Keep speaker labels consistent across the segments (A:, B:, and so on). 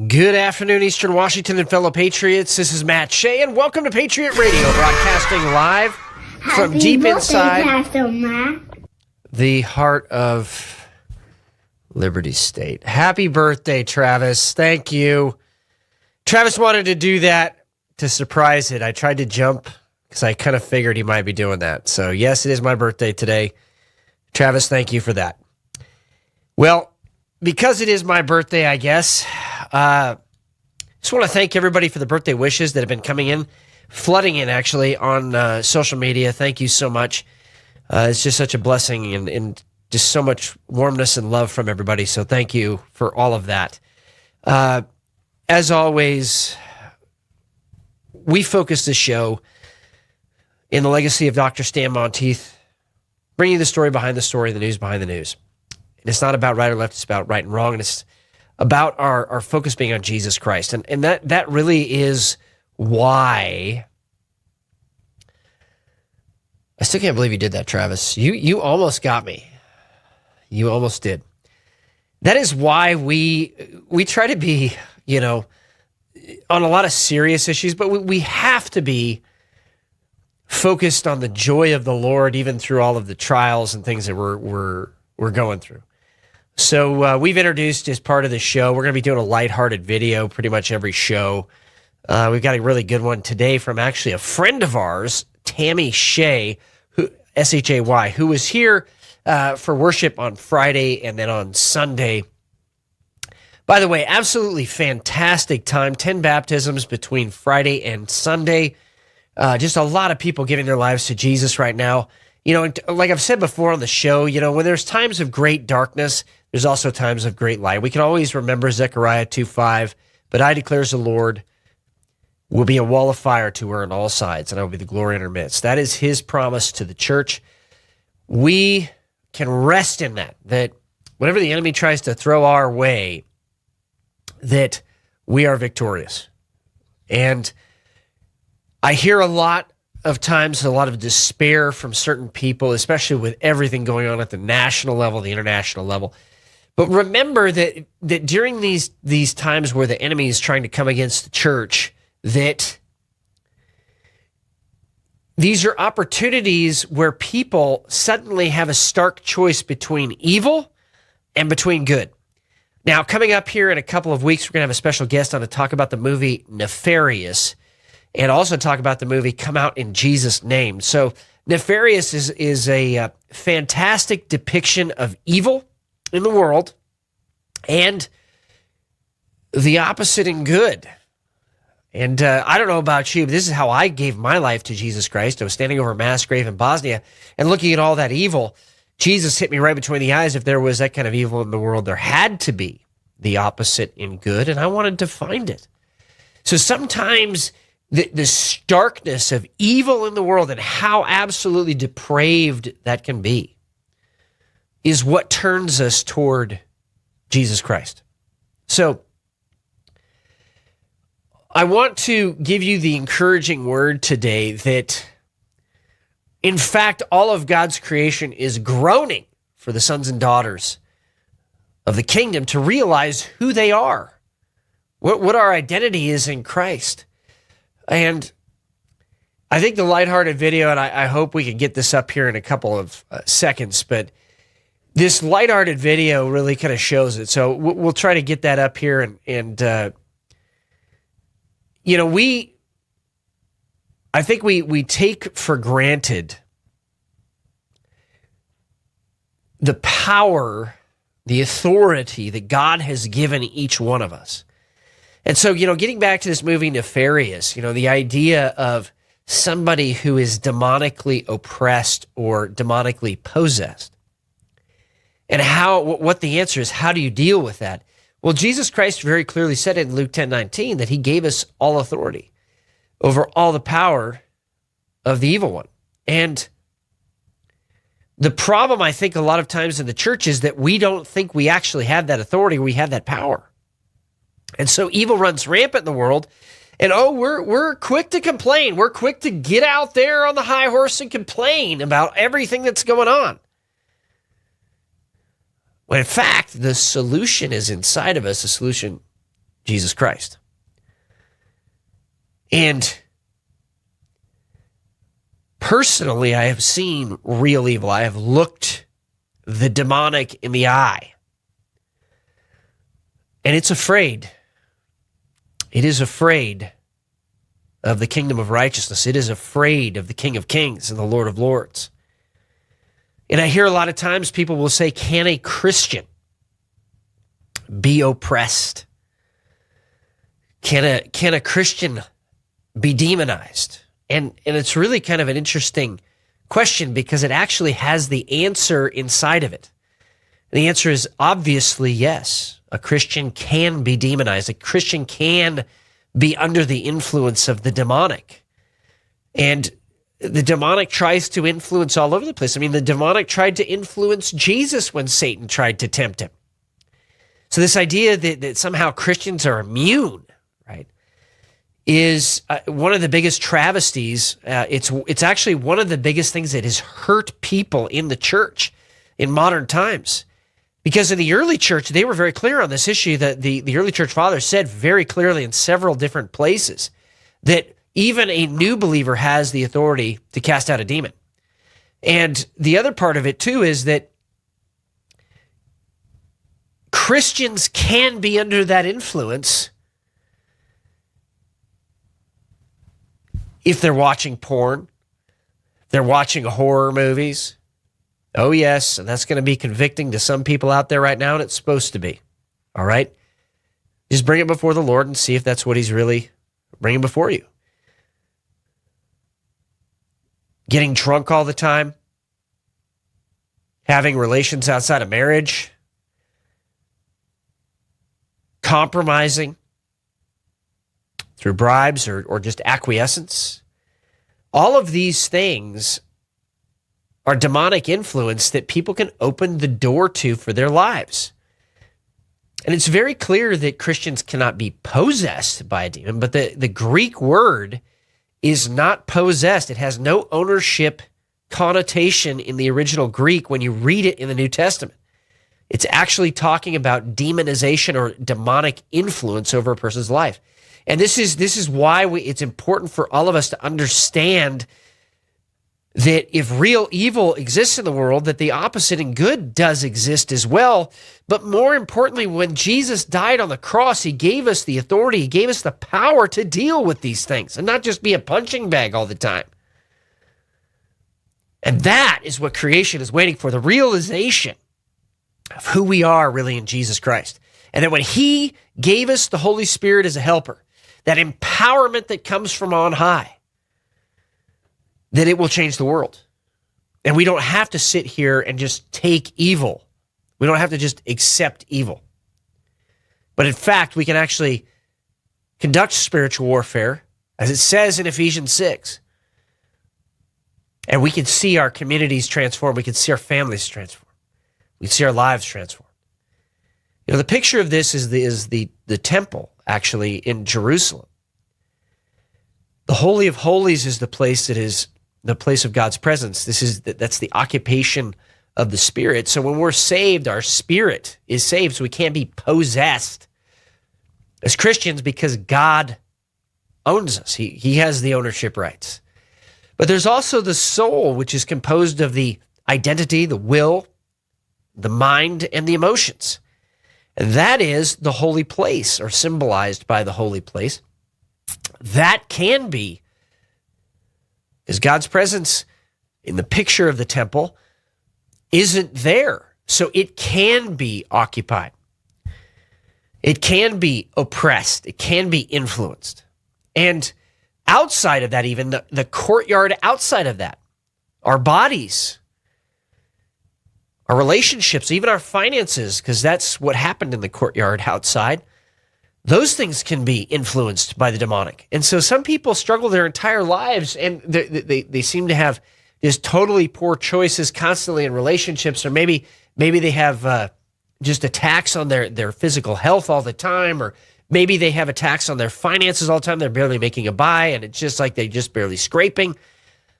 A: Good afternoon, Eastern Washington and fellow Patriots. This is Matt Shea, and welcome to Patriot Radio, broadcasting live from deep inside the heart of Liberty State. Happy birthday, Travis. Thank you. Travis wanted to do that to surprise it. I tried to jump because I kind of figured he might be doing that. So, yes, it is my birthday today. Travis, thank you for that. Well, because it is my birthday, I guess, just want to thank everybody for the birthday wishes that have been coming in, flooding in actually on social media. Thank you so much. It's just such a blessing and just so much warmness and love from everybody. So thank you for all of that. As always, we focus this show in the legacy of Dr. Stan Monteith, bringing you the story behind the story, the news behind the news. And it's not about right or left, it's about right and wrong, and it's about our focus being on Jesus Christ. And that really is why I still can't believe you did that, Travis. You almost got me. You almost did. That is why we try to be, on a lot of serious issues, but we have to be focused on the joy of the Lord, even through all of the trials and things that we're going through. So we've introduced as part of the show, we're going to be doing a lighthearted video pretty much every show. We've got a really good one today from actually a friend of ours, Tammy Shea, S-H-A-Y, who was here for worship on Friday and then on Sunday. By the way, absolutely fantastic time. 10 baptisms between Friday and Sunday. Just a lot of people giving their lives to Jesus right now. Like I've said before on the show, when there's times of great darkness, there's also times of great light. We can always remember Zechariah 2:5, but I declares the Lord will be a wall of fire to her on all sides, and I will be the glory in her midst. That is his promise to the church. We can rest in that whatever the enemy tries to throw our way, that we are victorious. And I hear a lot of times, a lot of despair from certain people, especially with everything going on at the national level, the international level. But remember that during these times where the enemy is trying to come against the church, that these are opportunities where people suddenly have a stark choice between evil and between good. Now, coming up here in a couple of weeks, we're going to have a special guest on to talk about the movie Nefarious, and also talk about the movie Come Out in Jesus' Name. So Nefarious is a fantastic depiction of evil in the world and the opposite in good. And I don't know about you, but this is how I gave my life to Jesus Christ. I was standing over a mass grave in Bosnia and looking at all that evil. Jesus hit me right between the eyes. If there was that kind of evil in the world, there had to be the opposite in good, and I wanted to find it. So sometimes the starkness of evil in the world and how absolutely depraved that can be is what turns us toward Jesus Christ. So I want to give you the encouraging word today that, in fact, all of God's creation is groaning for the sons and daughters of the kingdom to realize who they are, what our identity is in Christ. And I think the lighthearted video, and I hope we can get this up here in a couple of seconds, but this lighthearted video really kind of shows it. So we'll try to get that up here. I think we take for granted the power, the authority that God has given each one of us. And so, getting back to this movie Nefarious, the idea of somebody who is demonically oppressed or demonically possessed, and what the answer is, how do you deal with that? Well, Jesus Christ very clearly said in Luke 10:19 that he gave us all authority over all the power of the evil one. And the problem, I think, a lot of times in the church is that we don't think we actually have that authority, we have that power. And so evil runs rampant in the world, and we're quick to complain. We're quick to get out there on the high horse and complain about everything that's going on. When in fact, the solution is inside of us, the solution Jesus Christ. And personally, I have seen real evil. I have looked the demonic in the eye. And it's afraid. It is afraid of the kingdom of righteousness. It is afraid of the King of Kings and the Lord of Lords. And I hear a lot of times people will say, can a Christian be oppressed? Can a Christian be demonized? And it's really kind of an interesting question because it actually has the answer inside of it. The answer is obviously yes. A Christian can be demonized. A Christian can be under the influence of the demonic. And the demonic tries to influence all over the place. I mean, the demonic tried to influence Jesus when Satan tried to tempt him. So this idea that somehow Christians are immune, right, is one of the biggest travesties. It's actually one of the biggest things that has hurt people in the church in modern times. Because in the early church, they were very clear on this issue that the early church fathers said very clearly in several different places that even a new believer has the authority to cast out a demon. And the other part of it too is that Christians can be under that influence if they're watching porn, they're watching horror movies. Oh, yes, and that's going to be convicting to some people out there right now, and it's supposed to be. All right? Just bring it before the Lord and see if that's what he's really bringing before you. Getting drunk all the time, having relations outside of marriage, compromising through bribes or just acquiescence. All of these things are demonic influence that people can open the door to for their lives. And it's very clear that Christians cannot be possessed by a demon, but the Greek word is not possessed. It has no ownership connotation in the original Greek when you read it in the New Testament. It's actually talking about demonization or demonic influence over a person's life. And this is why it's important for all of us to understand that if real evil exists in the world, that the opposite in good does exist as well. But more importantly, when Jesus died on the cross, he gave us the authority, he gave us the power to deal with these things and not just be a punching bag all the time. And that is what creation is waiting for, the realization of who we are really in Jesus Christ. And that when he gave us the Holy Spirit as a helper, that empowerment that comes from on high, that it will change the world. And we don't have to sit here and just take evil. We don't have to just accept evil. But in fact, we can actually conduct spiritual warfare, as it says in Ephesians 6. And we can see our communities transform. We can see our families transform. We can see our lives transform. You know, the picture of this is the temple, actually, in Jerusalem. The Holy of Holies is the place that is the place of God's presence. That's the occupation of the Spirit. So when we're saved, our spirit is saved, so we can't be possessed as Christians because God owns us. He has the ownership rights. But there's also the soul, which is composed of the identity, the will, the mind, and the emotions. And that is the holy place, or symbolized by the holy place. That can be, because God's presence in the picture of the temple isn't there. So it can be occupied. It can be oppressed. It can be influenced. And outside of that, even the courtyard outside of that, our bodies, our relationships, even our finances, because that's what happened in the courtyard outside, those things can be influenced by the demonic. And so some people struggle their entire lives and they seem to have just totally poor choices constantly in relationships, or maybe they have just attacks on their physical health all the time, or maybe they have attacks on their finances all the time. They're barely making a buy and it's just like they're just barely scraping.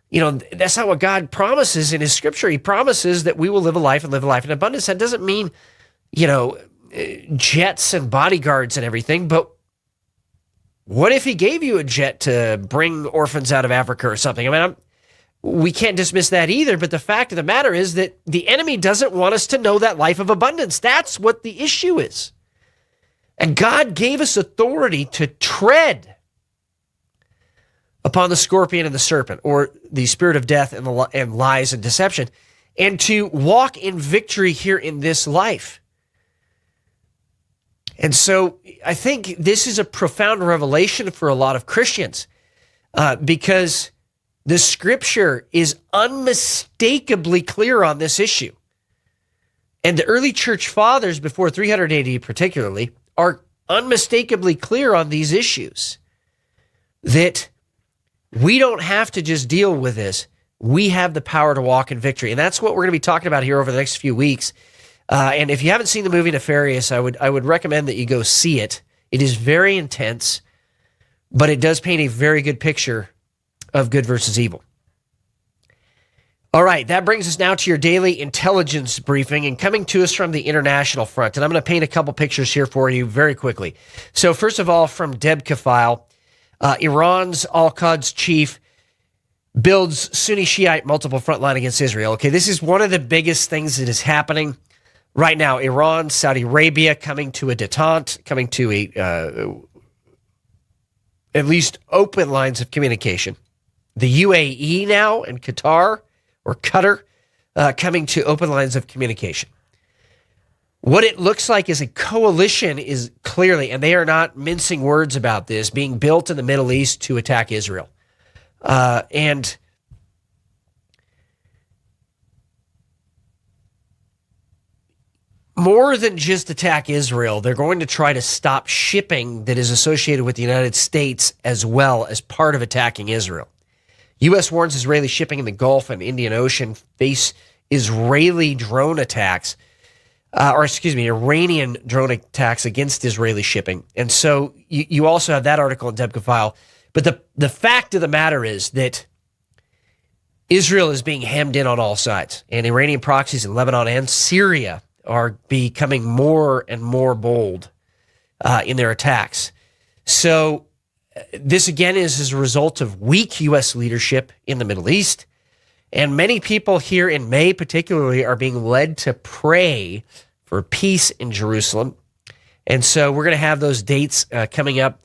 A: You know, that's not what God promises in his scripture. He promises that we will live a life and live a life in abundance. That doesn't mean, you know, jets and bodyguards and everything, but What if he gave you a jet to bring orphans out of Africa or something? I mean, we can't dismiss that either, but the fact of the matter is that the enemy doesn't want us to know that life of abundance. That's what the issue is. And God gave us authority to tread upon the scorpion and the serpent, or the spirit of death and lies and deception, and to walk in victory here in this life. And so I think this is a profound revelation for a lot of Christians, because the scripture is unmistakably clear on this issue. And the early church fathers before 300 AD particularly are unmistakably clear on these issues, that we don't have to just deal with this. We have the power to walk in victory. And that's what we're going to be talking about here over the next few weeks. And if you haven't seen the movie Nefarious, I would recommend that you go see it. It is very intense, but it does paint a very good picture of good versus evil. All right, that brings us now to your daily intelligence briefing, and coming to us from the international front. And I'm going to paint a couple pictures here for you very quickly. So first of all, from Debka File, Iran's Al-Quds chief builds Sunni Shiite multiple front line against Israel. Okay, this is one of the biggest things that is happening right now. Iran, Saudi Arabia coming to a detente, coming to at least open lines of communication. The UAE now and Qatar coming to open lines of communication. What it looks like is a coalition is clearly, and they are not mincing words about this, being built in the Middle East to attack Israel. And more than just attack Israel, they're going to try to stop shipping that is associated with the United States as well as part of attacking Israel. U.S. warns Israeli shipping in the Gulf and Indian Ocean face Israeli drone attacks. Iranian drone attacks against Israeli shipping. And so you also have that article in Debka File. But the fact of the matter is that Israel is being hemmed in on all sides. And Iranian proxies in Lebanon and Syria are becoming more and more bold in their attacks. So this, again, is as a result of weak U.S. leadership in the Middle East. And many people here in May particularly are being led to pray for peace in Jerusalem. And so we're going to have those dates coming up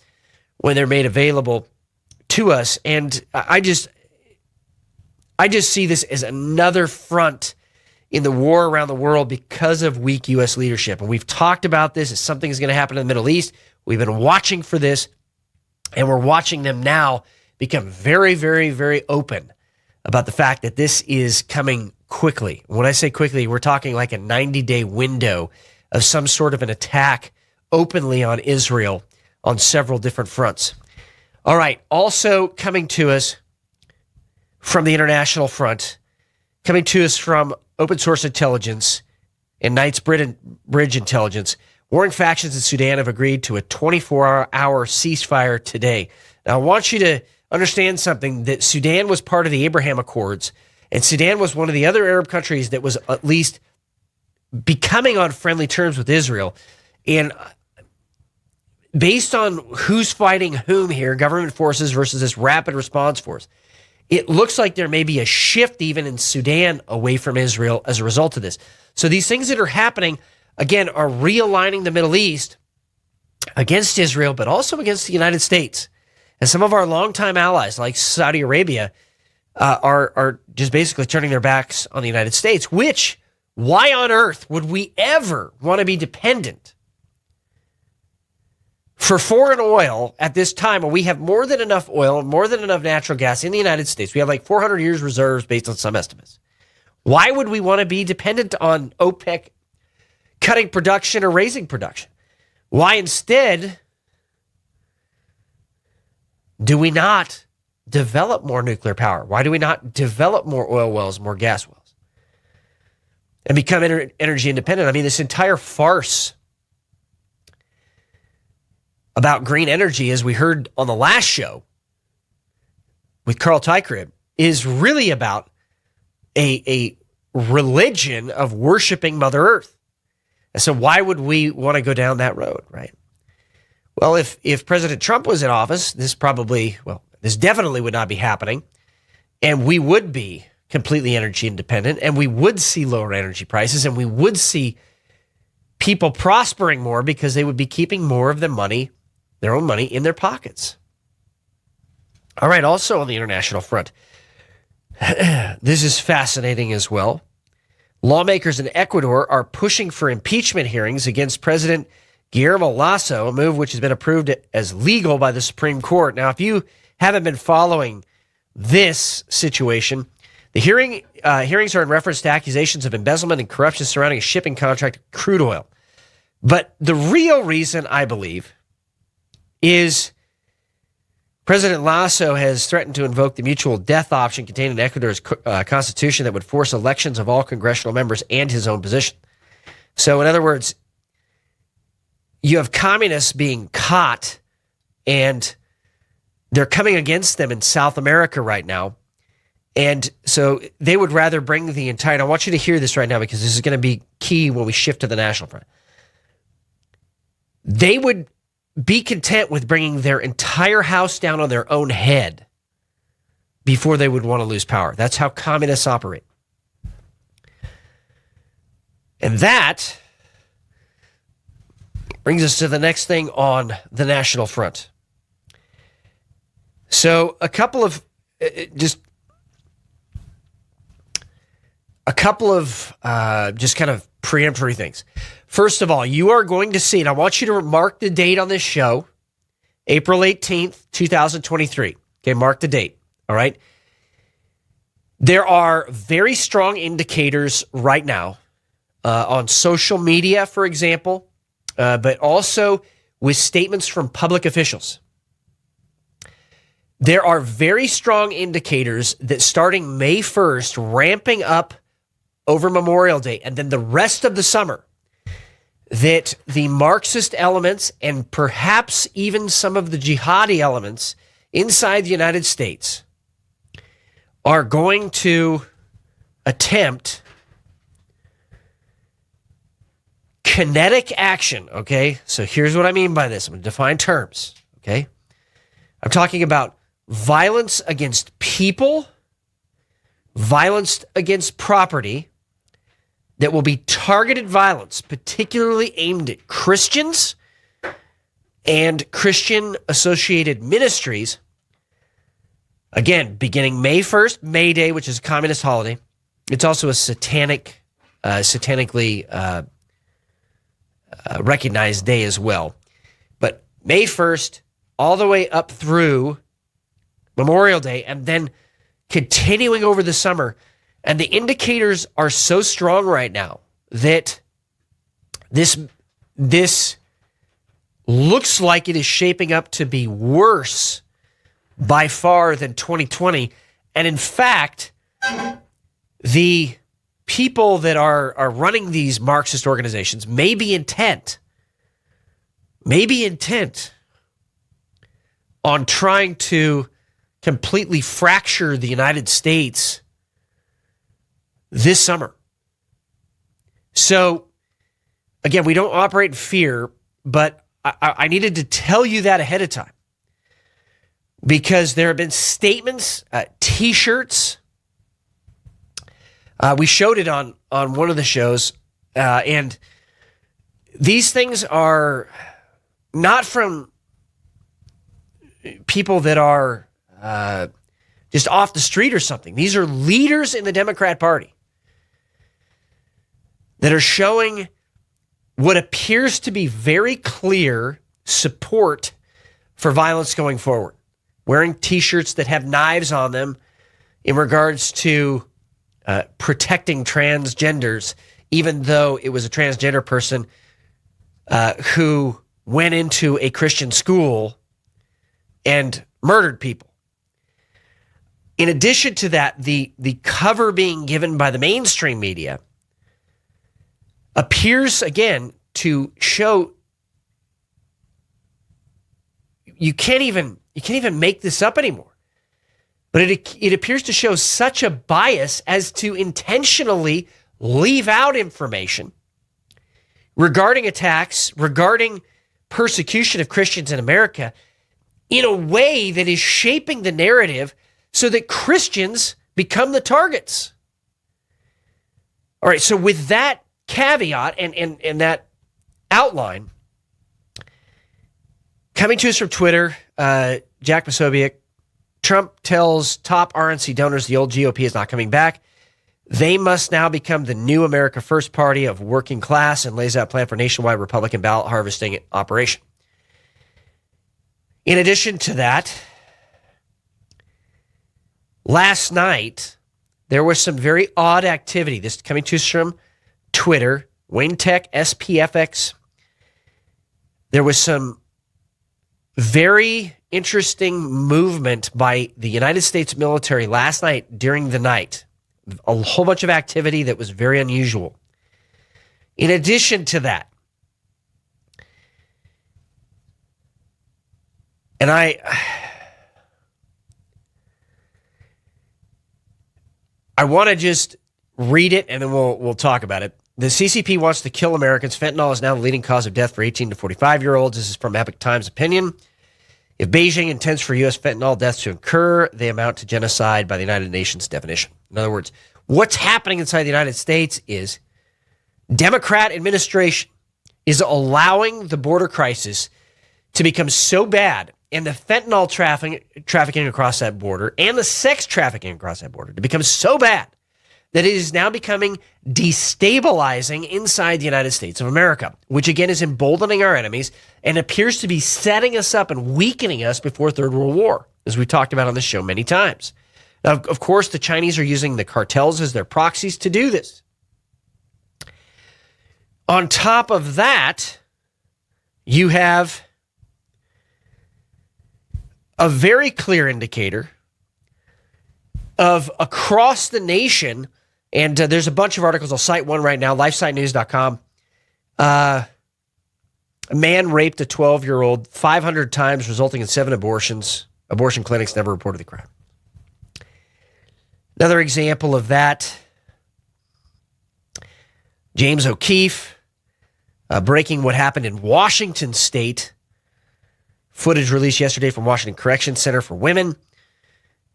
A: when they're made available to us. And I just see this as another front in the war around the world because of weak U.S. leadership. And we've talked about this as something is going to happen in the Middle East. We've been watching for this, and we're watching them now become very, very, very open about the fact that this is coming quickly. When I say quickly, we're talking like a 90-day window of some sort of an attack openly on Israel on several different fronts. All right, also coming to us from the international front, coming to us from Open Source Intelligence and Knights Bridge Intelligence, warring factions in Sudan have agreed to a 24-hour ceasefire today. Now, I want you to understand something, that Sudan was part of the Abraham Accords, and Sudan was one of the other Arab countries that was at least becoming on friendly terms with Israel. And based on who's fighting whom here, government forces versus this rapid response force, it looks like there may be a shift even in Sudan away from Israel as a result of this. So these things that are happening, again, are realigning the Middle East against Israel, but also against the United States. And some of our longtime allies, like Saudi Arabia, are just basically turning their backs on the United States, which, why on earth would we ever want to be dependent for foreign oil at this time when we have more than enough oil, more than enough natural gas in the United States? We have like 400 years reserves based on some estimates. Why would we want to be dependent on OPEC cutting production or raising production? Why instead do we not develop more nuclear power? Why do we not develop more oil wells, more gas wells, and become energy independent? I mean, this entire farce about green energy, as we heard on the last show with Carl Tykrib, is really about a religion of worshiping Mother Earth. And so why would we want to go down that road, right? Well, if President Trump was in office, this definitely would not be happening. And we would be completely energy independent, and we would see lower energy prices, and we would see people prospering more because they would be keeping more of their own money in their pockets. All right, also on the international front, this is fascinating as well. Lawmakers in Ecuador are pushing for impeachment hearings against President Guillermo Lasso, a move which has been approved as legal by the Supreme Court. Now, if you haven't been following this situation, the hearings are in reference to accusations of embezzlement and corruption surrounding a shipping contract of crude oil. But the real reason, I believe, is President Lasso has threatened to invoke the mutual death option contained in Ecuador's constitution that would force elections of all congressional members and his own position. So, in other words, you have communists being caught, and they're coming against them in South America right now. And so they would rather bring the entire, and I want you to hear this right now because this is going to be key when we shift to the national front. They would be content with bringing their entire house down on their own head before they would want to lose power. That's how communists operate. And that brings us to the next thing on the national front. So a couple of just kind of preemptory things. First of all, you are going to see, and I want you to mark the date on this show, April 18th, 2023. Okay, mark the date, all right? There are very strong indicators right now on social media, for example, but also with statements from public officials. There are very strong indicators that starting May 1st, ramping up over Memorial Day, and then the rest of the summer, that the Marxist elements and perhaps even some of the jihadi elements inside the United States are going to attempt kinetic action, okay? So here's what I mean by this. I'm going to define terms, okay? I'm talking about violence against people, violence against property, that will be targeted violence, particularly aimed at Christians and Christian-associated ministries. Again, beginning May 1st, May Day, which is a communist holiday. It's also a satanically recognized day as well. But May 1st, all the way up through Memorial Day, and then continuing over the summer. And the indicators are so strong right now that this looks like it is shaping up to be worse by far than 2020. And in fact, the people that are running these Marxist organizations may be intent on trying to completely fracture the United States this summer. So, again, we don't operate in fear, but I needed to tell you that ahead of time because there have been statements, T-shirts. We showed it on one of the shows, and these things are not from people that are just off the street or something. These are leaders in the Democrat Party that are showing what appears to be very clear support for violence going forward, wearing T-shirts that have knives on them in regards to protecting transgenders, even though it was a transgender person who went into a Christian school and murdered people. In addition to that, the cover being given by the mainstream media appears, again, to show you can't even make this up anymore. But it appears to show such a bias as to intentionally leave out information regarding attacks, regarding persecution of Christians in America in a way that is shaping the narrative so that Christians become the targets. All right, so with that caveat and that outline, coming to us from Twitter, Jack Posobiec, Trump tells top RNC donors the old GOP is not coming back. They must now become the new America First party of working class, and lays out a plan for nationwide Republican ballot harvesting operation. In addition to that, last night, there was some very odd activity. This is coming to us from Twitter, Wayne Tech, SPFX. There was some very interesting movement by the United States military last night during the night. A whole bunch of activity that was very unusual. In addition to that, and I want to just read it and then we'll talk about it. The CCP wants to kill Americans. Fentanyl is now the leading cause of death for 18 to 45-year-olds. This is from Epoch Times Opinion. If Beijing intends for U.S. fentanyl deaths to occur, they amount to genocide by the United Nations definition. In other words, what's happening inside the United States is Democrat administration is allowing the border crisis to become so bad, and the fentanyl trafficking across that border and the sex trafficking across that border to become so bad that it is now becoming destabilizing inside the United States of America, which again is emboldening our enemies and appears to be setting us up and weakening us before Third World War, as we've talked about on this show many times. Now, of course, the Chinese are using the cartels as their proxies to do this. On top of that, you have a very clear indicator of across the nation, and there's a bunch of articles. I'll cite one right now, lifesitenews.com. A man raped a 12-year-old 500 times, resulting in 7 abortions. Abortion clinics never reported the crime. Another example of that, James O'Keefe, breaking what happened in Washington State. Footage released yesterday from Washington Correction Center for Women,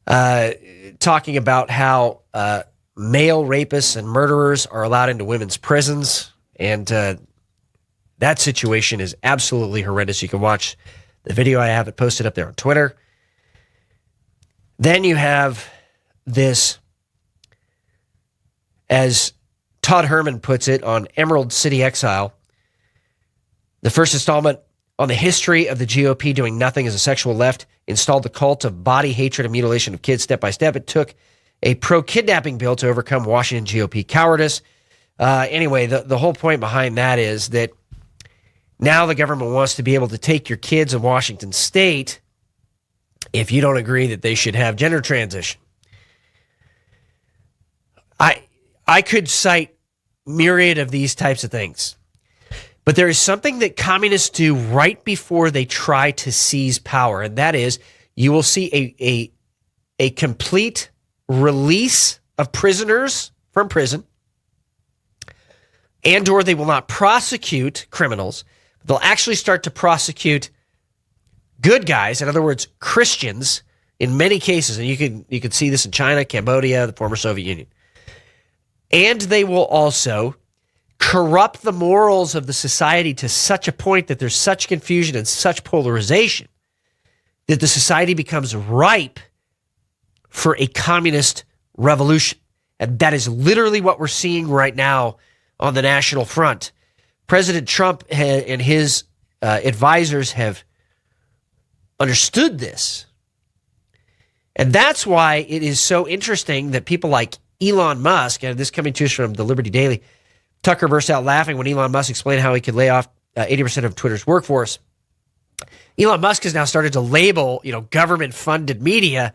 A: talking about how male rapists and murderers are allowed into women's prisons. And that situation is absolutely horrendous. You can watch the video. I have it posted up there on Twitter. Then you have this, as Todd Herman puts it on Emerald City Exile, the first installment on the history of the GOP doing nothing as a sexual left installed the cult of body hatred and mutilation of kids step by step. It took a pro-kidnapping bill to overcome Washington GOP cowardice. Anyway, the whole point behind that is that now the government wants to be able to take your kids in Washington State if you don't agree that they should have gender transition. I could cite myriad of these types of things. But there is something that communists do right before they try to seize power, and that is you will see a complete release of prisoners from prison, and or they will not prosecute criminals. They'll actually start to prosecute good guys, in other words, Christians, in many cases, and you can see this in China, Cambodia, the former Soviet Union. And they will also corrupt the morals of the society to such a point that there's such confusion and such polarization that the society becomes ripe for a communist revolution. And that is literally what we're seeing right now on the national front. President Trump and his advisors have understood this. And that's why it is so interesting that people like Elon Musk, and this coming to us from the Liberty Daily, Tucker burst out laughing when Elon Musk explained how he could lay off 80% of Twitter's workforce. Elon Musk has now started to label, government-funded media,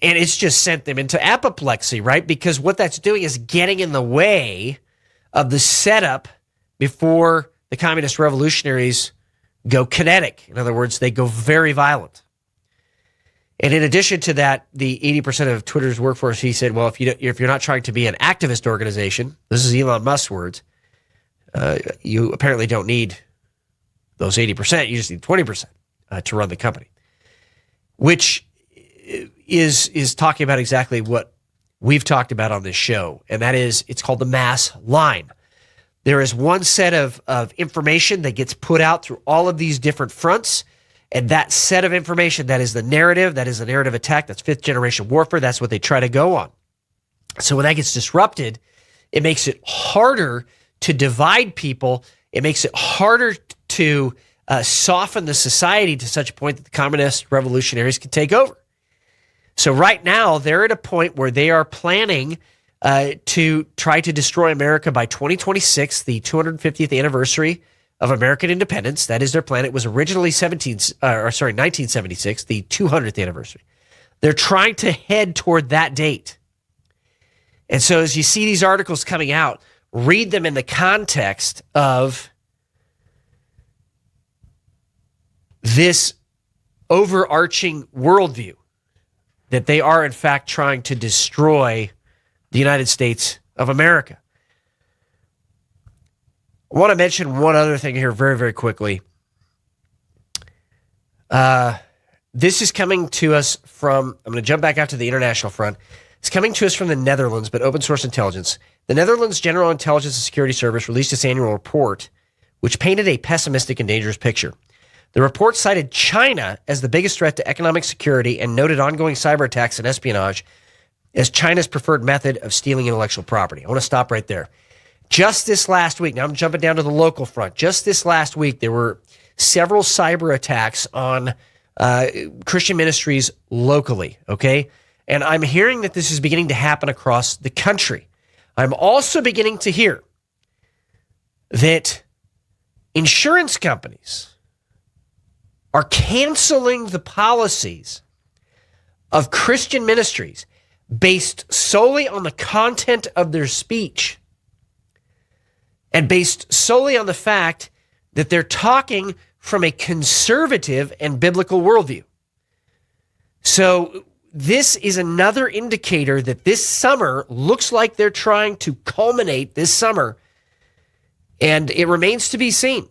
A: and it's just sent them into apoplexy, right? Because what that's doing is getting in the way of the setup before the communist revolutionaries go kinetic. In other words, they go very violent. And in addition to that, the 80% of Twitter's workforce, he said, well, if you're not trying to be an activist organization, this is Elon Musk's words, you apparently don't need those 80%. You just need 20% to run the company, which is talking about exactly what we've talked about on this show, and that is it's called the mass line. There is one set of information that gets put out through all of these different fronts, and that set of information, that is the narrative attack, that's fifth generation warfare, that's what they try to go on. So when that gets disrupted, it makes it harder to divide people. It makes it harder to soften the society to such a point that the communist revolutionaries can take over. So right now, they're at a point where they are planning to try to destroy America by 2026, the 250th anniversary of American independence. That is their plan. It was originally 1976, the 200th anniversary. They're trying to head toward that date. And so as you see these articles coming out, read them in the context of this overarching worldview that they are, in fact, trying to destroy the United States of America. I want to mention one other thing here very, very quickly. This is coming to us from, I'm going to jump back out to the international front. It's coming to us from the Netherlands, but open source intelligence. The Netherlands General Intelligence and Security Service released its annual report, which painted a pessimistic and dangerous picture. The report cited China as the biggest threat to economic security and noted ongoing cyber attacks and espionage as China's preferred method of stealing intellectual property. I want to stop right there. Just this last week, now I'm jumping down to the local front. Just this last week, there were several cyber attacks on Christian ministries locally, okay? And I'm hearing that this is beginning to happen across the country. I'm also beginning to hear that insurance companies are canceling the policies of Christian ministries based solely on the content of their speech and based solely on the fact that they're talking from a conservative and biblical worldview. So this is another indicator that this summer looks like they're trying to culminate this summer, and it remains to be seen.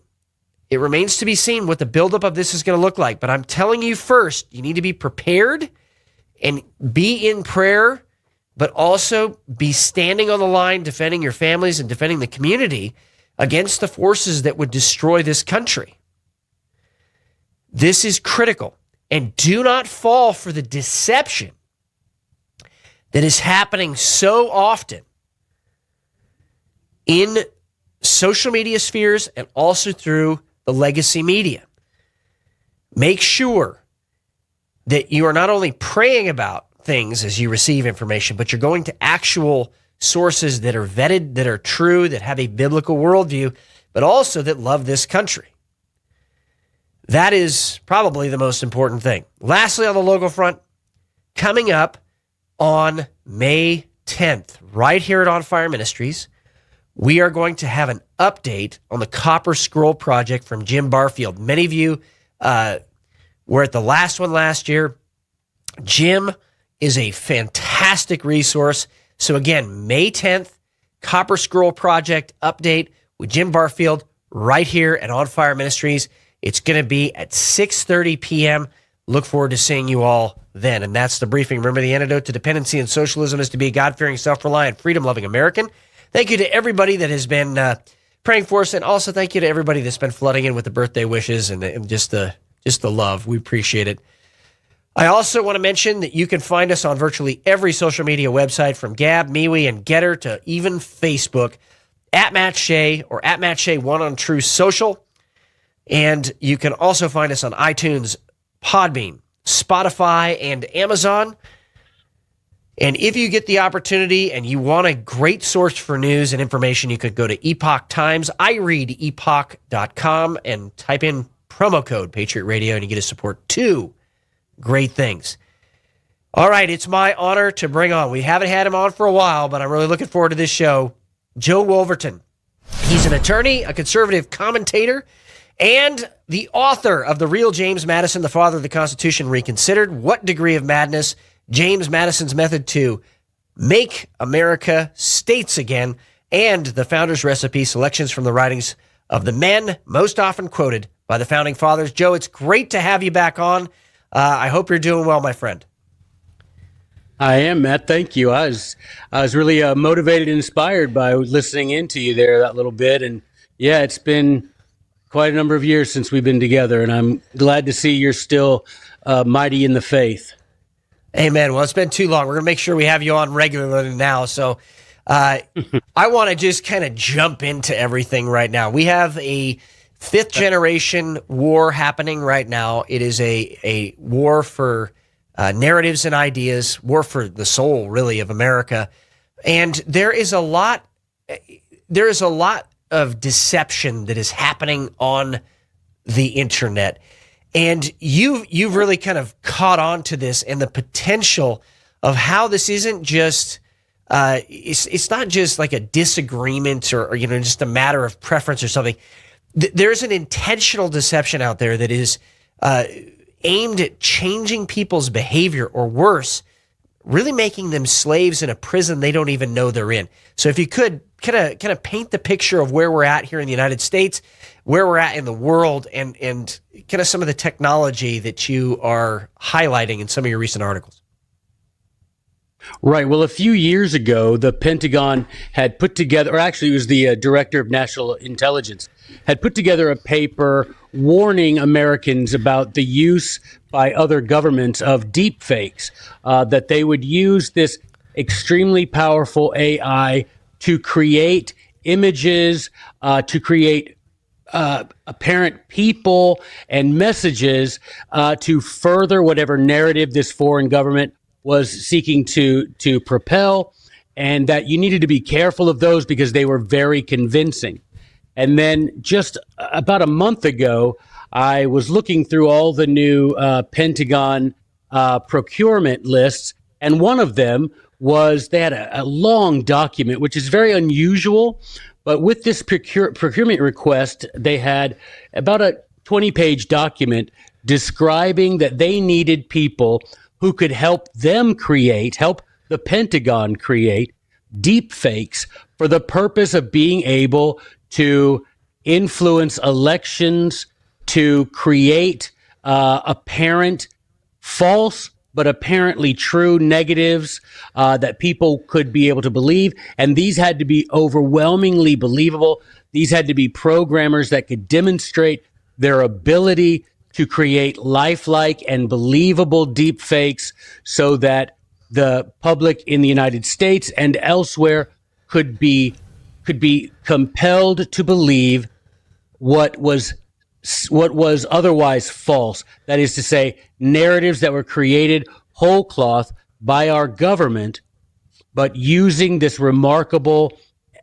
A: It remains to be seen what the buildup of this is going to look like. But I'm telling you first, you need to be prepared and be in prayer, but also be standing on the line, defending your families and defending the community against the forces that would destroy this country. This is critical. And do not fall for the deception that is happening so often in social media spheres and also through the legacy media. Make sure that you are not only praying about things as you receive information, but you're going to actual sources that are vetted, that are true, that have a biblical worldview, but also that love this country. That is probably the most important thing. Lastly, on the local front, coming up on May 10th, right here at On Fire Ministries, we are going to have an update on the Copper Scroll Project from Jim Barfield. Many of you were at the last one last year. Jim is a fantastic resource. So again, May 10th, Copper Scroll Project update with Jim Barfield right here at On Fire Ministries. It's going to be at 6:30 p.m. Look forward to seeing you all then. And that's the briefing. Remember, the antidote to dependency and socialism is to be a God-fearing, self-reliant, freedom-loving American. Thank you to everybody that has been praying for us, and also thank you to everybody that's been flooding in with the birthday wishes and just the love. We appreciate it. I also want to mention that you can find us on virtually every social media website, from Gab, MeWe, and Getter to even Facebook, at Matt Shea or at Matt Shea1 on True Social. And you can also find us on iTunes, Podbean, Spotify, and Amazon. And if you get the opportunity and you want a great source for news and information, you could go to Epoch Times. I read epoch.com and type in promo code Patriot Radio, and you get to support two great things. All right, it's my honor to bring on, we haven't had him on for a while, but I'm really looking forward to this show, Joe Wolverton. He's an attorney, a conservative commentator, and the author of The Real James Madison, the Father of the Constitution Reconsidered: What Degree of Madness? James Madison's Method to Make America States Again, and The Founder's Recipe: Selections from the Writings of the men most often quoted by the Founding Fathers. Joe, it's great to have you back on. I hope you're doing well, my friend.
B: I am, Matt. Thank you. I was really motivated and inspired by listening into you there that little bit. And yeah, it's been quite a number of years since we've been together, and I'm glad to see you're still mighty in the faith.
A: Amen. Well, it's been too long. We're going to make sure we have you on regularly now. So I want to just kind of jump into everything right now. We have a fifth generation war happening right now. It is a war for narratives and ideas, war for the soul, really, of America. And there is a lot of deception that is happening on the internet. And you've really kind of caught on to this and the potential of how this isn't just it's not just like a disagreement or just a matter of preference or something. There's an intentional deception out there that is aimed at changing people's behavior, or worse, really making them slaves in a prison they don't even know they're in. So if you could kind of paint the picture of where we're at here in the United States, where we're at in the world, and kind of some of the technology that you are highlighting in some of your recent articles.
B: Right. Well, a few years ago, the Pentagon had put together, or actually it was the Director of National Intelligence, had put together a paper warning Americans about the use by other governments of deep fakes, that they would use this extremely powerful AI to create images, to create apparent people and messages to further whatever narrative this foreign government was seeking to propel, and that you needed to be careful of those because they were very convincing. And then just about a month ago, I was looking through all the new Pentagon procurement lists, and one of them was they had a long document, which is very unusual. But with this procurement request, they had about a 20-page document describing that they needed people who could help the Pentagon create deep fakes for the purpose of being able to influence elections, to create apparent false but apparently true negatives that people could be able to believe. And these had to be overwhelmingly believable. These had to be programmers that could demonstrate their ability to create lifelike and believable deep fakes so that the public in the United States and elsewhere could be compelled to believe what was otherwise false. That is to say, narratives that were created whole cloth by our government, but using this remarkable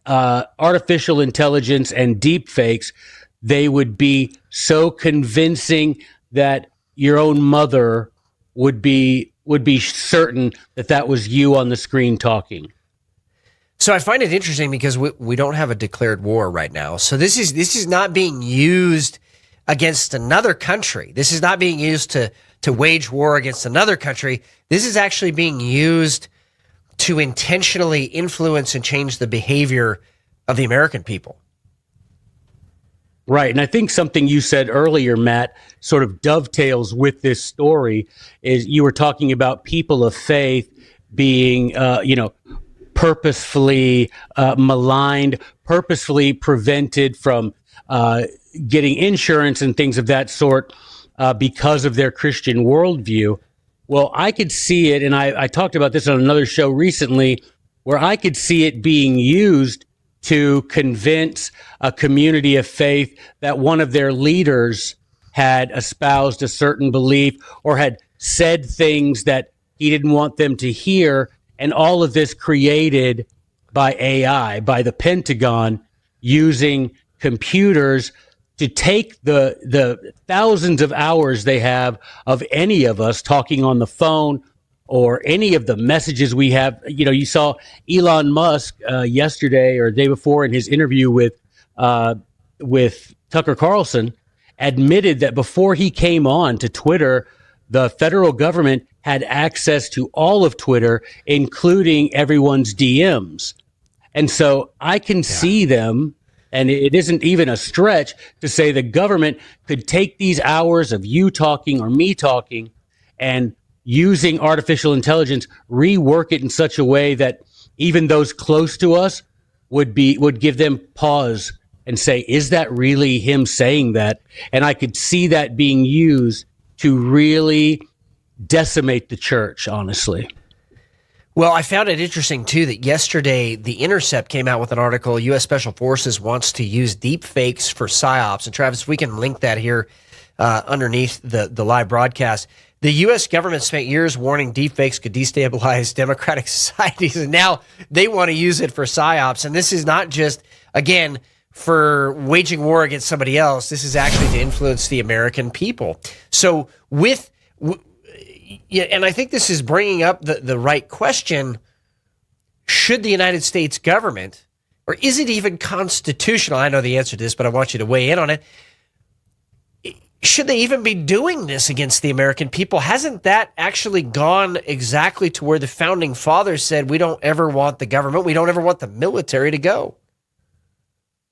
B: artificial intelligence and deep fakes, they would be so convincing that your own mother would be certain that was you on the screen talking.
A: So I find it interesting because we don't have a declared war right now. So this is not being used against another country. This is not being used to wage war against another country. This is actually being used to intentionally influence and change the behavior of the American people.
B: Right. And I think something you said earlier, Matt, sort of dovetails with this story. Is you were talking about people of faith being, purposefully maligned, purposefully prevented from getting insurance and things of that sort because of their Christian worldview. Well, I could see it, and I talked about this on another show recently, where I could see it being used to convince a community of faith that one of their leaders had espoused a certain belief or had said things that he didn't want them to hear. And all of this created by AI, by the Pentagon, using computers to take the thousands of hours they have of any of us talking on the phone or any of the messages we have. You saw Elon Musk yesterday or the day before in his interview with Tucker Carlson admitted that before he came on to Twitter, the federal government had access to all of Twitter, including everyone's DMs. And so I can see them And it isn't even a stretch to say the government could take these hours of you talking or me talking and using artificial intelligence, rework it in such a way that even those close to us would give them pause and say, is that really him saying that? And I could see that being used to really decimate the church, honestly.
A: Well, I found it interesting, too, that yesterday The Intercept came out with an article, U.S. Special Forces wants to use deep fakes for PSYOPs. And Travis, we can link that here underneath the live broadcast. The U.S. government spent years warning deep fakes could destabilize democratic societies, and now they want to use it for PSYOPs. And this is not just, again, for waging war against somebody else. This is actually to influence the American people. So and I think this is bringing up the right question. Should the United States government, or is it even constitutional? I know the answer to this, but I want you to weigh in on it. Should they even be doing this against the American people? Hasn't that actually gone exactly to where the founding fathers said, we don't ever want the government, we don't ever want the military to go?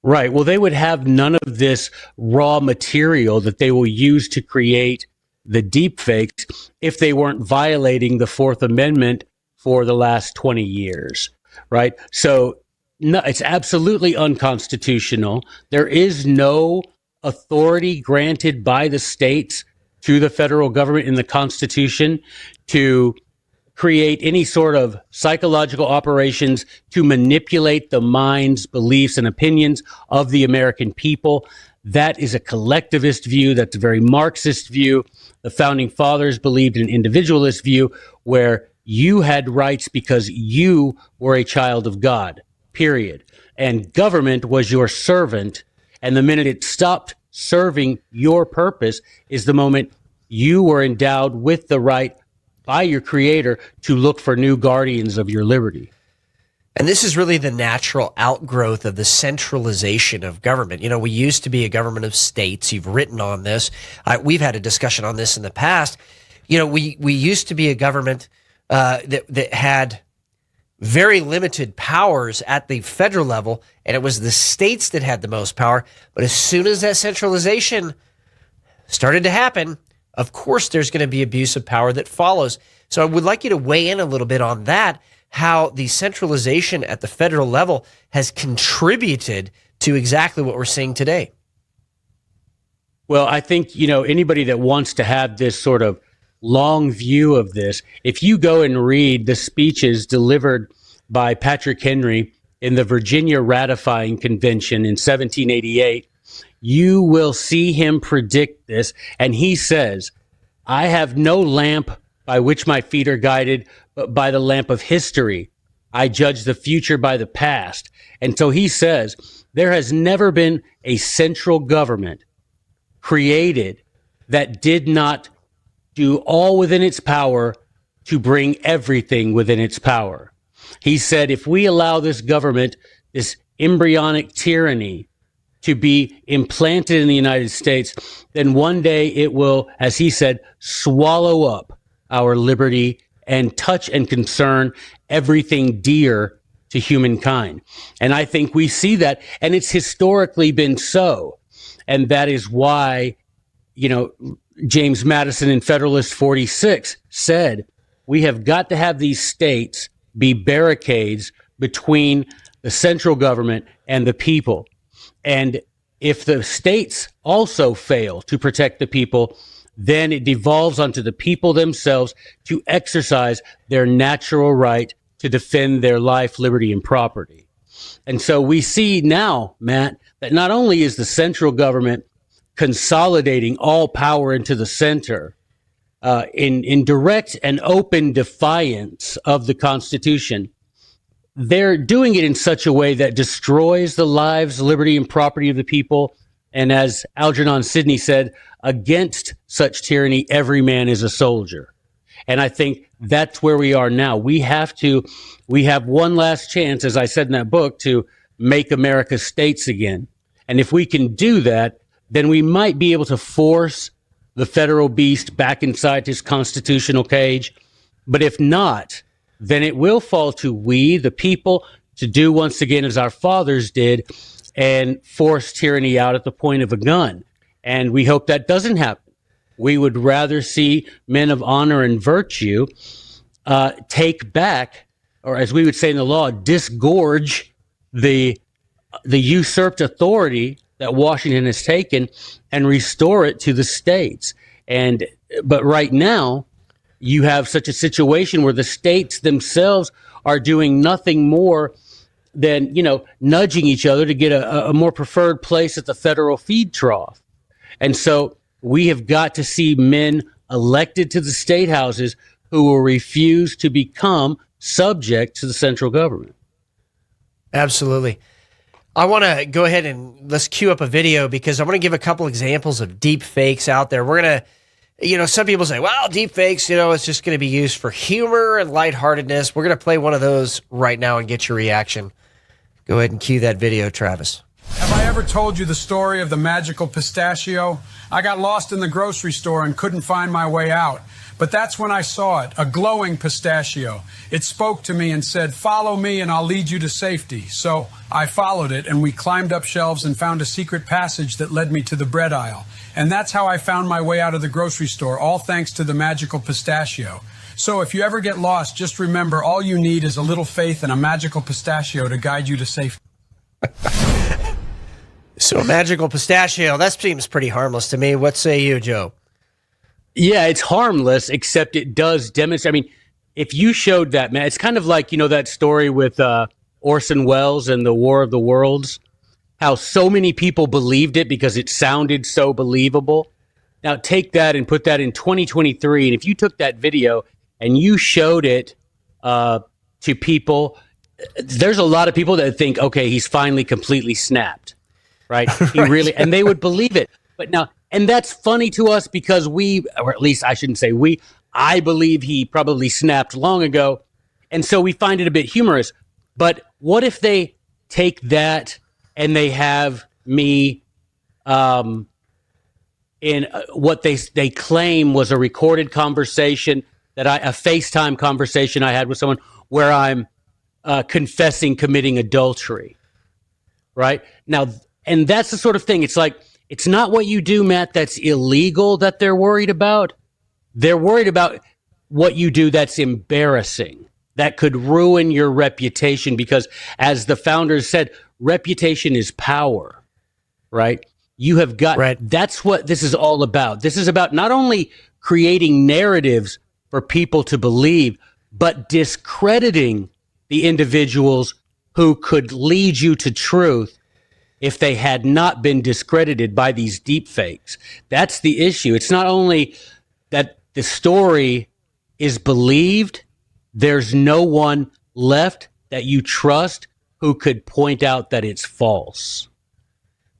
B: Right. Well, they would have none of this raw material that they will use to create the deep fakes if they weren't violating the Fourth Amendment for the last 20 years, right? So no, it's absolutely unconstitutional. There is no authority granted by the states to the federal government in the Constitution to create any sort of psychological operations to manipulate the minds, beliefs, and opinions of the American people. That is a collectivist view. That's a very Marxist view. The founding fathers believed in an individualist view where you had rights because you were a child of God, period. And government was your servant. And the minute it stopped serving your purpose is the moment you were endowed with the right by your creator to look for new guardians of your liberty.
A: And this is really the natural outgrowth of the centralization of government. You know, we used to be a government of states. You've written on this. We've had a discussion on this in the past. You know, we used to be a government that had very limited powers at the federal level, and it was the states that had the most power. But as soon as that centralization started to happen, of course, there's going to be abuse of power that follows. So I would like you to weigh in a little bit on that, how the centralization at the federal level has contributed to exactly what we're seeing today.
B: Well, I think, you know, anybody that wants to have this sort of long view of this, if you go and read the speeches delivered by Patrick Henry in the Virginia Ratifying Convention in 1788, you will see him predict this. And he says, I have no lamp by which my feet are guided, but by the lamp of history. I judge the future by the past. And so he says, there has never been a central government created that did not do all within its power to bring everything within its power. He said, if we allow this government, this embryonic tyranny, to be implanted in the United States, then one day it will, as he said, swallow up our liberty and touch and concern everything dear to humankind. And I think we see that, and it's historically been so. And that is why, you know, James Madison in Federalist 46 said, we have got to have these states be barricades between the central government and the people. And if the states also fail to protect the people, then it devolves onto the people themselves to exercise their natural right to defend their life, liberty, and property. And so we see now, Matt, that not only is the central government consolidating all power into the center in direct and open defiance of the Constitution, they're doing it in such a way that destroys the lives, liberty, and property of the people. And as Algernon Sidney said, against such tyranny, every man is a soldier. And I think that's where we are now. We have one last chance, as I said in that book, to make America states again. And if we can do that, then we might be able to force the federal beast back inside his constitutional cage. But if not, then it will fall to we, the people, to do once again as our fathers did, and force tyranny out at the point of a gun. And we hope that doesn't happen. We would rather see men of honor and virtue take back, or as we would say in the law, disgorge the usurped authority that Washington has taken and restore it to the states. But right now, you have such a situation where the states themselves are doing nothing more than, nudging each other to get a more preferred place at the federal feed trough. And so we have got to see men elected to the state houses who will refuse to become subject to the central government.
A: Absolutely. I want to go ahead and let's cue up a video because I want to give a couple examples of deep fakes out there. We're going to, some people say, well, deep fakes, it's just going to be used for humor and lightheartedness. We're going to play one of those right now and get your reaction. Go ahead and cue that video, Travis.
C: Have I ever told you the story of the magical pistachio? I got lost in the grocery store and couldn't find my way out. But that's when I saw it, a glowing pistachio. It spoke to me and said, follow me and I'll lead you to safety. So I followed it and we climbed up shelves and found a secret passage that led me to the bread aisle. And that's how I found my way out of the grocery store, all thanks to the magical pistachio. So if you ever get lost, just remember all you need is a little faith and a magical pistachio to guide you to safety.
A: So a magical pistachio, that seems pretty harmless to me. What say you, Joe?
B: Yeah, it's harmless, except it does demonstrate. I mean, if you showed that, man, it's kind of like, that story with Orson Welles and the War of the Worlds, how so many people believed it because it sounded so believable. Now take that and put that in 2023. And if you took that video and you showed it to people, there's a lot of people that think, okay, he's finally completely snapped, right? He really, and they would believe it. But now, and that's funny to us because or at least I shouldn't say I believe he probably snapped long ago. And so we find it a bit humorous. But what if they take that and they have me in what they claim was a recorded conversation a FaceTime conversation I had with someone where I'm confessing committing adultery, right? Now, and that's the sort of thing. It's like, it's not what you do, Matt, that's illegal that they're worried about. They're worried about what you do that's embarrassing, that could ruin your reputation because, as the founders said, reputation is power, right? You have got,
A: right.
B: That's what this is all about. This is about not only creating narratives for people to believe, but discrediting the individuals who could lead you to truth if they had not been discredited by these deep fakes. That's the issue. It's not only that the story is believed, there's no one left that you trust who could point out that it's false.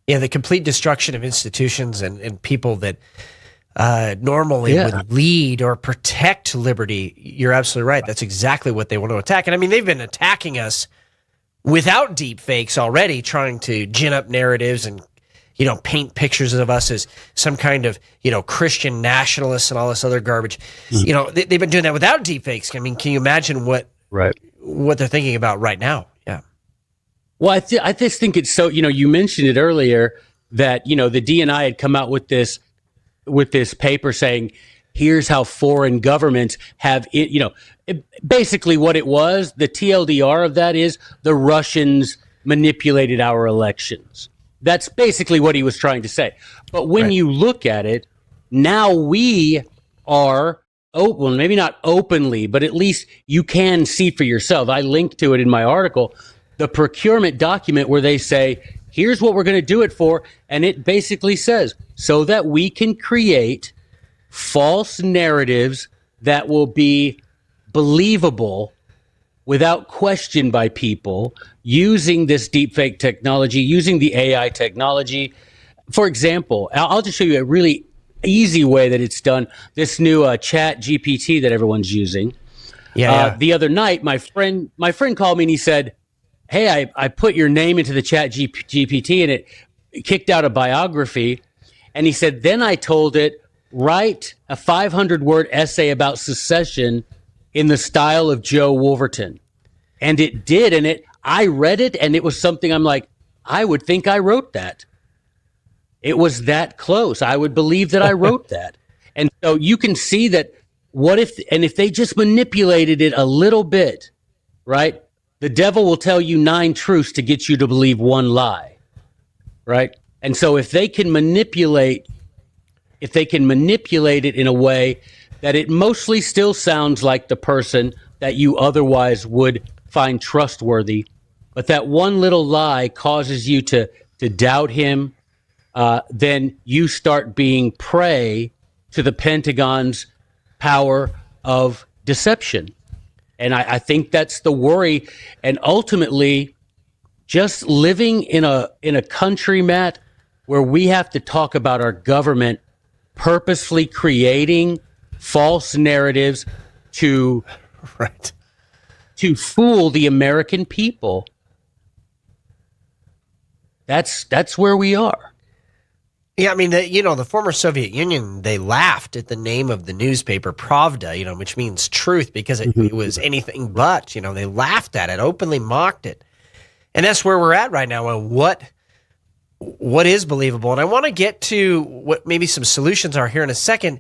A: Yeah, the complete destruction of institutions and people that normally would lead or protect liberty. You're absolutely right. That's exactly what they want to attack. And I mean, they've been attacking us without deep fakes already, trying to gin up narratives and, paint pictures of us as some kind of, Christian nationalists and all this other garbage. They've been doing that without deep fakes. I mean, can you imagine what they're thinking about right now? Yeah.
B: Well, I just think it's so, you mentioned it earlier that, the DNI had come out with this paper saying, here's how foreign governments have it, basically what it was, the TLDR of that is the Russians manipulated our elections. That's basically what he was trying to say. But when you look at it, now we are open, maybe not openly, but at least you can see for yourself. I linked to it in my article, the procurement document where they say, here's what we're going to do it for. And it basically says, so that we can create false narratives that will be believable without question by people using this deepfake technology, using the AI technology. For example, I'll just show you a really easy way that it's done. This new chat GPT that everyone's using. The other night, my friend called me and he said, hey, I put your name into the chat GPT and it kicked out a biography. And he said, then I told it, write a 500-word essay about secession in the style of Joe Wolverton. And it did. And I read it and it was something I'm like, I would think I wrote that. It was that close. I would believe that I wrote that. And so you can see that if they just manipulated it a little bit, right? The devil will tell you 9 truths to get you to believe 1 lie, right? And so if they can manipulate it in a way that it mostly still sounds like the person that you otherwise would find trustworthy, but that one little lie causes you to doubt him, then you start being prey to the Pentagon's power of deception. And I think that's the worry. And ultimately, just living in a country, Matt, where we have to talk about our government purposefully creating false narratives to fool the American people. That's where we are.
A: Yeah, I mean, the former Soviet Union, they laughed at the name of the newspaper, Pravda, which means truth, because it was anything but. They laughed at it, openly mocked it. And that's where we're at right now. And what is believable? And I want to get to what maybe some solutions are here in a second,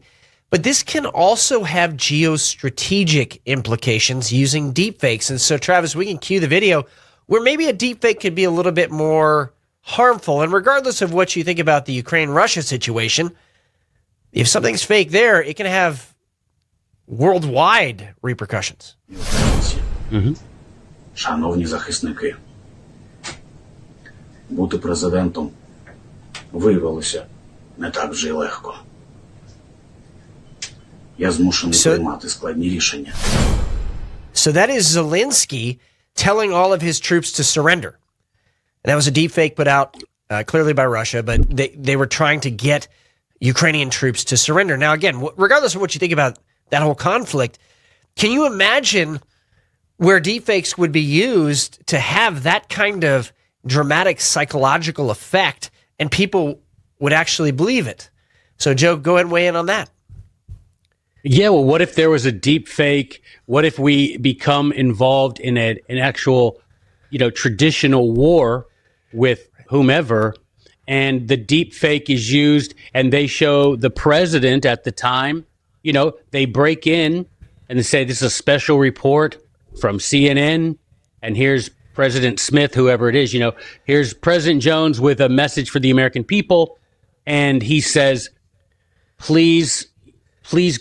A: but this can also have geostrategic implications using deepfakes. And so, Travis, we can cue the video where maybe a deepfake could be a little bit more harmful. And regardless of what you think about the Ukraine-Russia situation, if something's fake there, it can have worldwide repercussions.
D: Шановні захисники, бути президентом виявилося не так вже й легко. Я змушений приймати складні рішення.
A: So that is Zelensky telling all of his troops to surrender. And that was a deep fake put out clearly by Russia, but they were trying to get Ukrainian troops to surrender. Now, again, regardless of what you think about that whole conflict, can you imagine where deepfakes would be used to have that kind of dramatic psychological effect and people would actually believe it? So, Joe, go ahead and weigh in on that.
B: Yeah, well, what if there was a deep fake? What if we become involved in an actual, traditional war with whomever, and the deep fake is used and they show the president at the time, they break in and they say, this is a special report from CNN, and here's President Smith, whoever it is, here's President Jones with a message for the American people. And he says, please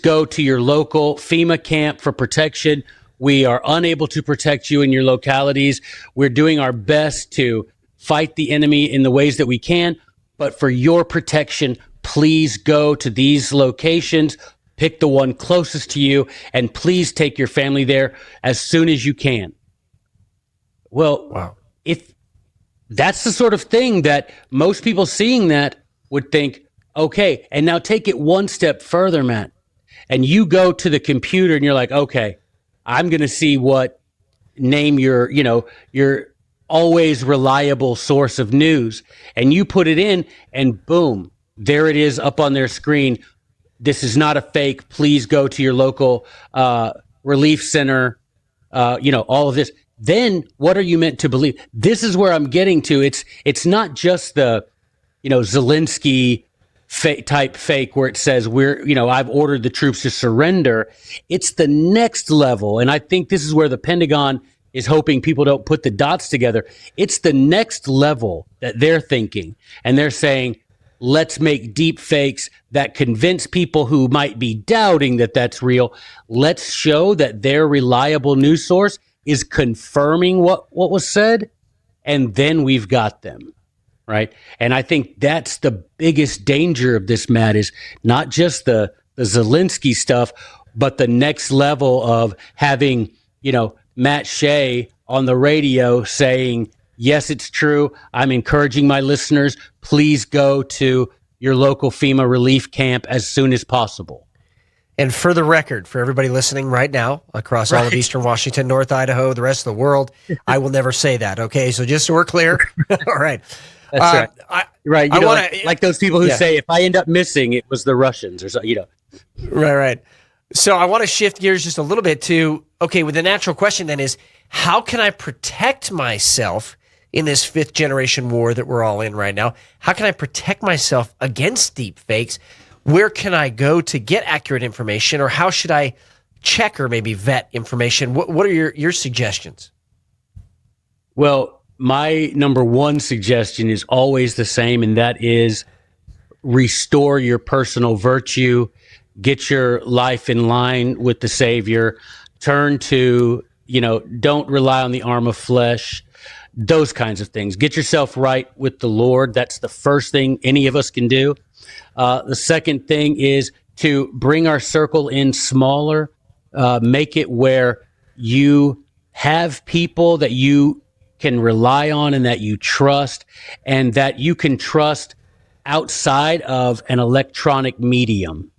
B: go to your local FEMA camp for protection. We are unable to protect you in your localities. We're doing our best to fight the enemy in the ways that we can, but for your protection, please go to these locations, pick the one closest to you, and please take your family there as soon as you can. Well, wow. If that's the sort of thing that most people seeing that would think, okay, and now take it one step further, Matt, and you go to the computer and you're like, okay, I'm going to see what name your always reliable source of news, and you put it in, and boom, there it is up on their screen. This is not a fake. Please go to your local relief center. All of this. Then what are you meant to believe? This is where I'm getting to. It's not just the Zelensky type fake where it says I've ordered the troops to surrender. It's the next level, and I think this is where the Pentagon is hoping people don't put the dots together. It's the next level that they're thinking. And they're saying, let's make deep fakes that convince people who might be doubting that that's real. Let's show that their reliable news source is confirming what was said. And then we've got them, right? And I think that's the biggest danger of this, Matt, is not just the Zelensky stuff, but the next level of having, Matt Shea on the radio saying, yes, it's true. I'm encouraging my listeners, please go to your local FEMA relief camp as soon as possible.
A: And for the record, for everybody listening right now across all of Eastern Washington, North Idaho, the rest of the world, I will never say that. Okay, so just so we're clear. All right.
B: That's right. Like those people who say, if I end up missing, it was the Russians or so,
A: Right. So I want to shift gears just a little bit to, okay, well, the natural question then is, how can I protect myself in this fifth generation war that we're all in right now? How can I protect myself against deep fakes? Where can I go to get accurate information, or how should I check or maybe vet information? What are your suggestions?
B: Well, my number one suggestion is always the same, and that is restore your personal virtue, get your life in line with the Savior, turn to, don't rely on the arm of flesh, those kinds of things. Get yourself right with the Lord. That's the first thing any of us can do. The second thing is to bring our circle in smaller, make it where you have people that you can rely on and that you trust, and that you can trust outside of an electronic medium,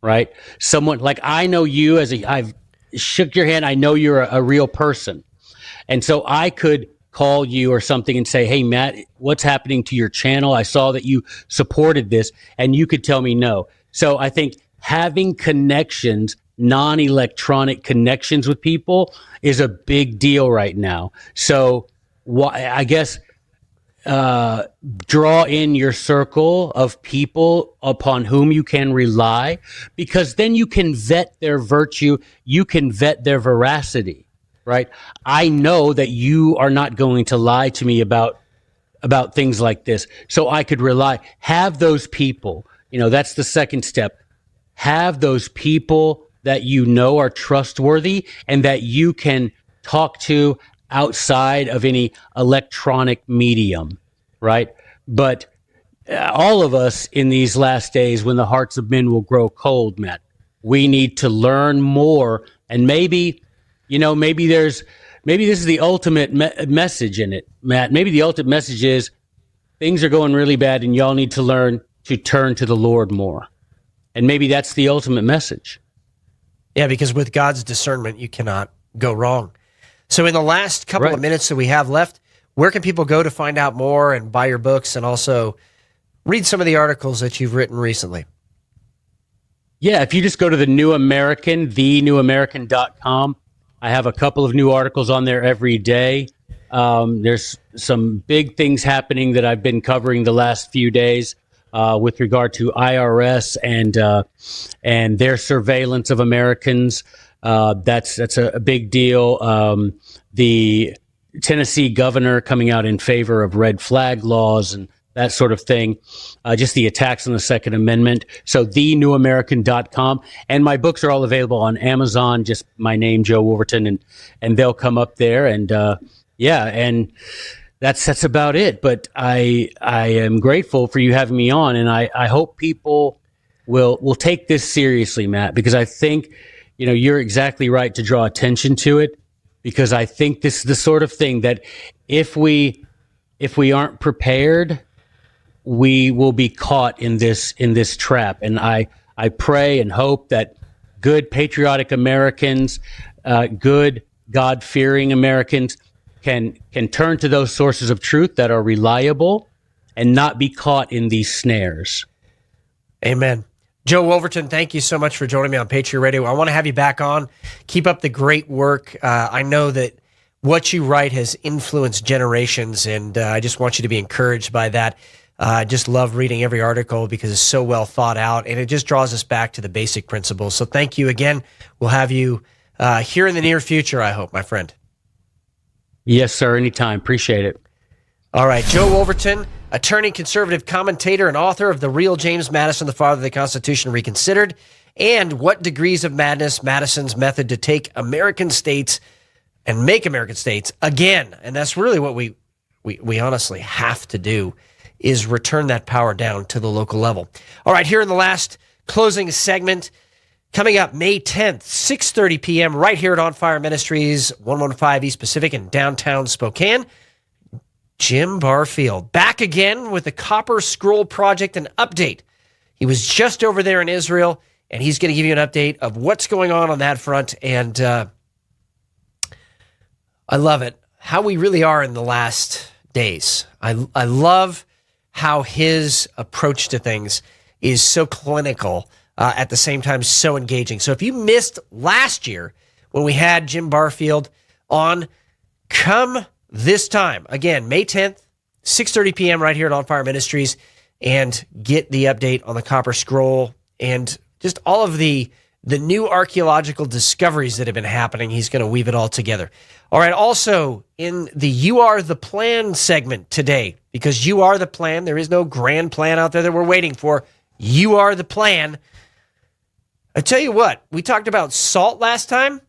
B: right? Someone like, I know you I've shook your hand. I know you're a real person. And so I could call you or something and say, hey, Matt, what's happening to your channel? I saw that you supported this, and you could tell me no. So I think having connections, non-electronic connections with people is a big deal right now. So I guess draw in your circle of people upon whom you can rely, because then you can vet their virtue, you can vet their veracity, right? I know that you are not going to lie to me about things like this, so I could rely. Have those people, that's the second step. Have those people that are trustworthy and that you can talk to outside of any electronic medium, right? But all of us in these last days, when the hearts of men will grow cold, Matt, we need to learn more. And maybe this is the ultimate message in it, Matt. Maybe the ultimate message is things are going really bad and y'all need to learn to turn to the Lord more. And maybe that's the ultimate message.
A: Yeah, because with God's discernment, you cannot go wrong. So in the last couple of minutes that we have left, where can people go to find out more and buy your books and also read some of the articles that you've written recently?
B: Yeah, if you just go to The New American, thenewamerican.com, I have a couple of new articles on there every day. There's some big things happening that I've been covering the last few days with regard to IRS and their surveillance of Americans. That's a big deal. The Tennessee governor coming out in favor of red flag laws and that sort of thing. Just the attacks on the Second Amendment. So thenewamerican.com. And my books are all available on Amazon, just my name, Joe Wolverton, and they'll come up there. And and that's about it. But I am grateful for you having me on, and I hope people will take this seriously, Matt, because I think you're exactly right to draw attention to it, because I think this is the sort of thing that if we aren't prepared, we will be caught in this trap. And I pray and hope that good patriotic Americans, good God-fearing Americans can turn to those sources of truth that are reliable and not be caught in these snares.
A: Amen. Joe Wolverton, thank you so much for joining me on Patriot Radio. I want to have you back on. Keep up the great work. I know that what you write has influenced generations, and I just want you to be encouraged by that. I just love reading every article because it's so well thought out, and it just draws us back to the basic principles. So thank you again. We'll have you here in the near future, I hope, my friend.
B: Yes, sir. Anytime. Appreciate it.
A: All right. Joe Wolverton, attorney, conservative commentator, and author of The Real James Madison, the Father of the Constitution Reconsidered, and What Degrees of Madness, Madison's Method to Take American States and Make American States Again. And that's really what we honestly have to do, is return that power down to the local level. All right, here in the last closing segment, coming up May 10th, 6:30 p.m., right here at On Fire Ministries, 115 East Pacific in downtown Spokane, Jim Barfield, back again with the Copper Scroll Project, an update. He was just over there in Israel, and he's going to give you an update of what's going on that front. And I love it, how we really are in the last days. I love how his approach to things is so clinical, at the same time so engaging. So if you missed last year when we had Jim Barfield on, come this time. Again, May 10th, 6:30 p.m. right here at On Fire Ministries, and get the update on the Copper Scroll and just all of the new archaeological discoveries that have been happening. He's going to weave it all together. All right, also in the You Are the Plan segment today, because you are the plan. There is no grand plan out there that we're waiting for. You are the plan. I tell you what, we talked about salt last time.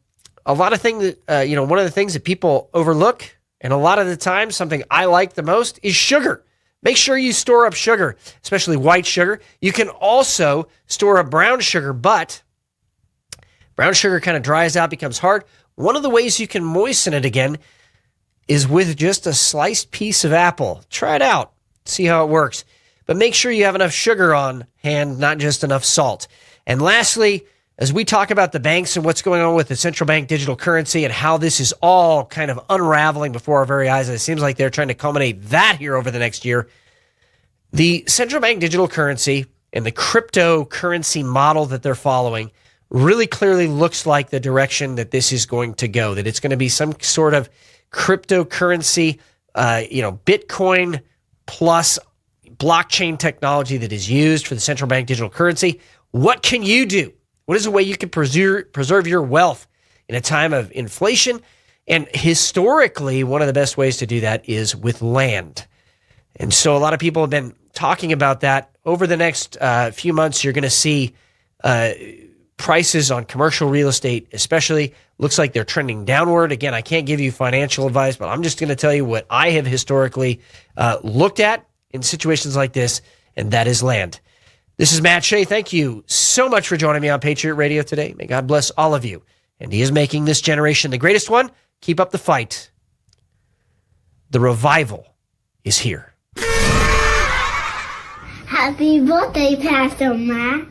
A: A lot of things that, one of the things that people overlook, and a lot of the time, something I like the most is sugar. Make sure you store up sugar, especially white sugar. You can also store up brown sugar, but brown sugar kind of dries out, becomes hard. One of the ways you can moisten it again is with just a sliced piece of apple. Try it out. See how it works. But make sure you have enough sugar on hand, not just enough salt. And lastly, as we talk about the banks and what's going on with the central bank digital currency and how this is all kind of unraveling before our very eyes, and it seems like they're trying to culminate that here over the next year, the central bank digital currency and the cryptocurrency model that they're following really clearly looks like the direction that this is going to go, that it's going to be some sort of cryptocurrency, Bitcoin plus blockchain technology that is used for the central bank digital currency. What can you do? What is a way you can preserve your wealth in a time of inflation? And historically, one of the best ways to do that is with land. And so a lot of people have been talking about that. Over the next few months, you're going to see prices on commercial real estate, especially, looks like they're trending downward. Again, I can't give you financial advice, but I'm just going to tell you what I have historically looked at in situations like this, and that is land. This is Matt Shea. Thank you so much for joining me on Patriot Radio today. May God bless all of you. And he is making this generation the greatest one. Keep up the fight. The revival is here.
E: Happy birthday, Pastor Matt.